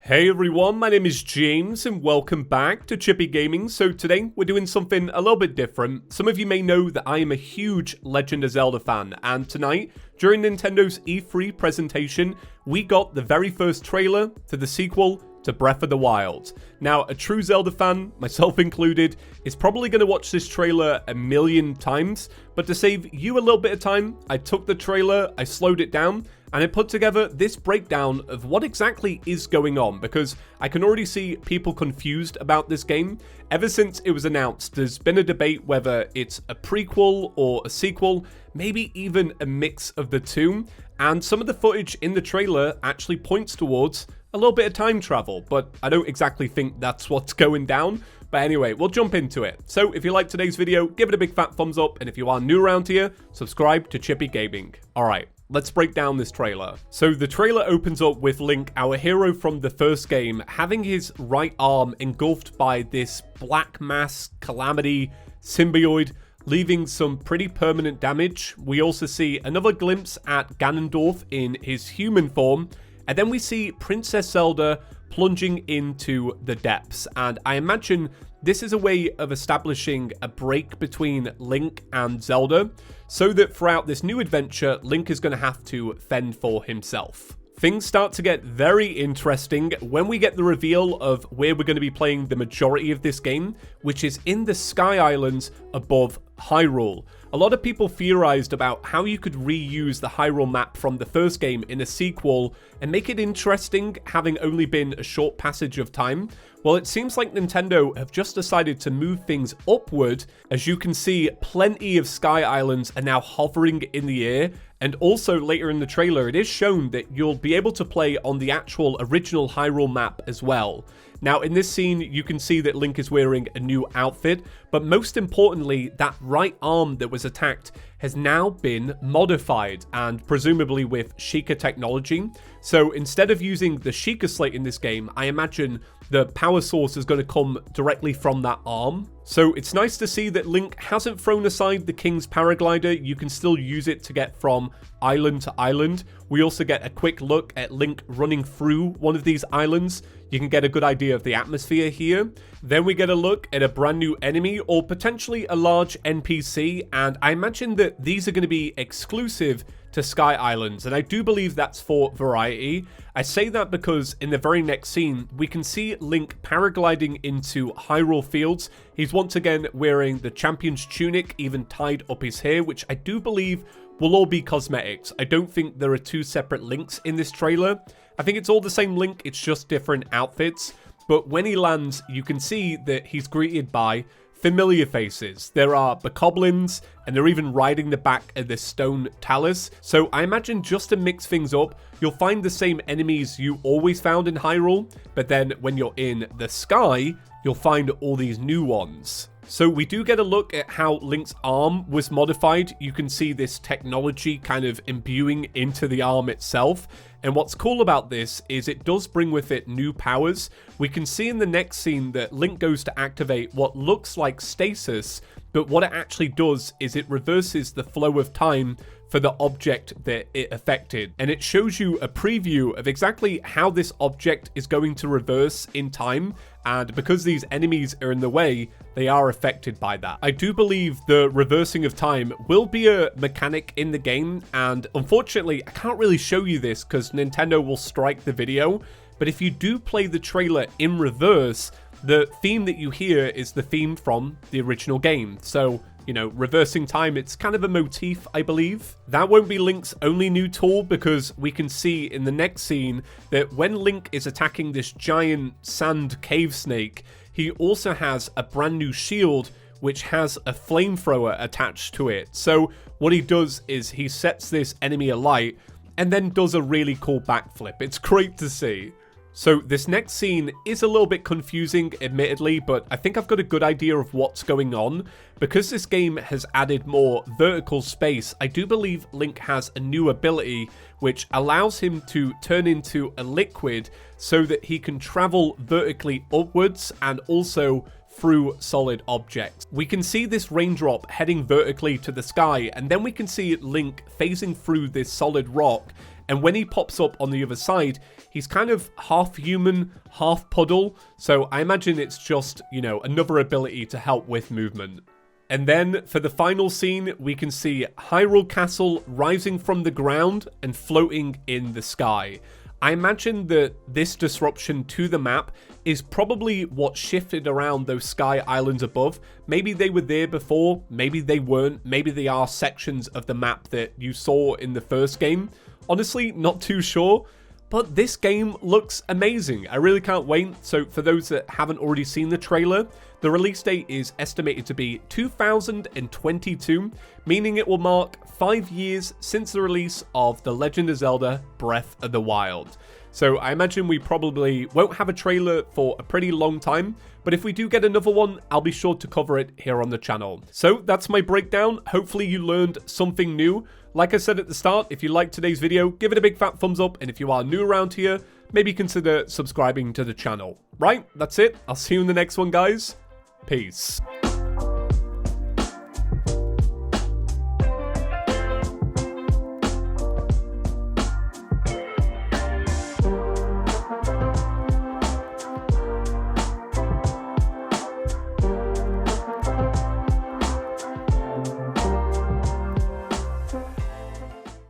Hey everyone, my name is James and welcome back to ChippyGaming. So today we're doing something a little bit different. Some of you may know that I am a huge Legend of Zelda fan, and tonight, during Nintendo's E3 presentation, we got the very first trailer to the sequel to Breath of the Wild. Now, a true Zelda fan, myself included, is probably going to watch this trailer a million times, but to save you a little bit of time, I took the trailer, I slowed it down, and I put together this breakdown of what exactly is going on, because I can already see people confused about this game. Ever since it was announced, there's been a debate whether it's a prequel or a sequel, maybe even a mix of the two, and some of the footage in the trailer actually points towards a little bit of time travel, but I don't exactly think that's what's going down. But anyway, we'll jump into it. So if you like today's video, give it a big fat thumbs up, and if you are new around here, subscribe to ChippyGaming. Alright, let's break down this trailer. So the trailer opens up with Link, our hero from the first game, having his right arm engulfed by this black mass calamity symbiote, leaving some pretty permanent damage. We also see another glimpse at Ganondorf in his human form, and then we see Princess Zelda plunging into the depths, and I imagine this is a way of establishing a break between Link and Zelda, so that throughout this new adventure, Link is going to have to fend for himself. Things start to get very interesting when we get the reveal of where we're going to be playing the majority of this game, which is in the Sky Islands above Hyrule. A lot of people theorized about how you could reuse the Hyrule map from the first game in a sequel and make it interesting, having only been a short passage of time. Well, it seems like Nintendo have just decided to move things upward. As you can see, plenty of Sky Islands are now hovering in the air, and also later in the trailer, it is shown that you'll be able to play on the actual original Hyrule map as well. Now, in this scene, you can see that Link is wearing a new outfit, but most importantly, that right arm that was attacked has now been modified, and presumably with Sheikah technology. So instead of using the Sheikah slate in this game, I imagine the power source is going to come directly from that arm. So it's nice to see that Link hasn't thrown aside the King's paraglider. You can still use it to get from island to island. We also get a quick look at Link running through one of these islands. You can get a good idea of the atmosphere here. Then we get a look at a brand new enemy, or potentially a large NPC, and I imagine that these are going to be exclusive to Sky Islands, and I do believe that's for variety. I say that because in the very next scene, we can see Link paragliding into Hyrule Fields. He's once again wearing the champion's tunic, even tied up his hair, which I do believe will all be cosmetics. I don't think there are two separate Links in this trailer. I think it's all the same Link, it's just different outfits. But when he lands, you can see that he's greeted by familiar faces. There are bokoblins, and they're even riding the back of this stone talus. So I imagine, just to mix things up, you'll find the same enemies you always found in Hyrule, but then when you're in the sky, you'll find all these new ones. So we do get a look at how Link's arm was modified. You can see this technology kind of imbuing into the arm itself. And what's cool about this is it does bring with it new powers. We can see in the next scene that Link goes to activate what looks like stasis, but what it actually does is it reverses the flow of time for the object that it affected. And it shows you a preview of exactly how this object is going to reverse in time. And because these enemies are in the way, they are affected by that. I do believe the reversing of time will be a mechanic in the game. And unfortunately, I can't really show you this because Nintendo will strike the video. But if you do play the trailer in reverse, the theme that you hear is the theme from the original game. So, you know, reversing time, it's kind of a motif, I believe. That won't be Link's only new tool, because we can see in the next scene that when Link is attacking this giant sand cave snake, he also has a brand new shield which has a flamethrower attached to it. So what he does is he sets this enemy alight and then does a really cool backflip. It's great to see. So this next scene is a little bit confusing, admittedly, but I think I've got a good idea of what's going on. Because this game has added more vertical space, I do believe Link has a new ability which allows him to turn into a liquid so that he can travel vertically upwards and also through solid objects. We can see this raindrop heading vertically to the sky, and then we can see Link phasing through this solid rock, And when he pops up on the other side, he's kind of half human, half puddle. So I imagine it's just, you know, another ability to help with movement. And then for the final scene, we can see Hyrule Castle rising from the ground and floating in the sky. I imagine that this disruption to the map is probably what shifted around those sky islands above. Maybe they were there before, maybe they weren't, maybe they are sections of the map that you saw in the first game. Honestly, not too sure. But this game looks amazing. I really can't wait. So for those that haven't already seen the trailer, the release date is estimated to be 2022, meaning it will mark 5 years since the release of The Legend of Zelda Breath of the Wild. So I imagine we probably won't have a trailer for a pretty long time, but if we do get another one, I'll be sure to cover it here on the channel. So that's my breakdown. Hopefully you learned something new. Like I said at the start, if you liked today's video, give it a big fat thumbs up, and if you are new around here, maybe consider subscribing to the channel. Right, that's it. I'll see you in the next one, guys. Peace.